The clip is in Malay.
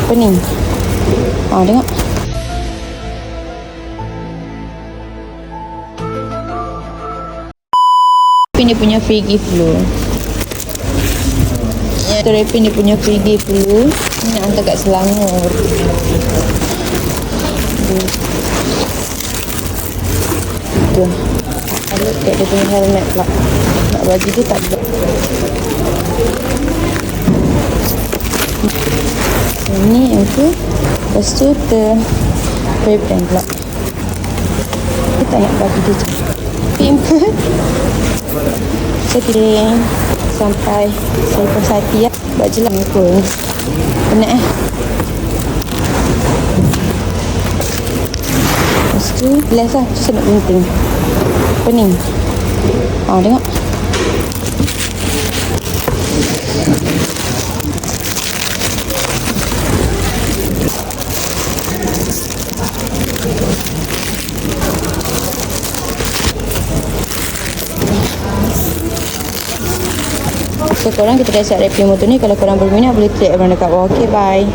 Pening. Tengok. Ini punya free gift dulu. Ya, Rapin dia punya free gift dulu. Ini nak hantar kat Selangor. Itu. Ada kat dia punya helmet pula. Nak bagi dia tak ada. Ini yang tu. Lepas tu Rapin pula. Dia tak nak bagi dia. Pimple. Saya pilih sampai saya puas hati ya. Buat je lah pun. Penat Lepas tu last lah. Tu saya nak gunting. Pening. Tengok. So korang kita dah siap Rapin motor ni. Kalau korang berminat boleh klik abang dekat bawah. Okay, bye.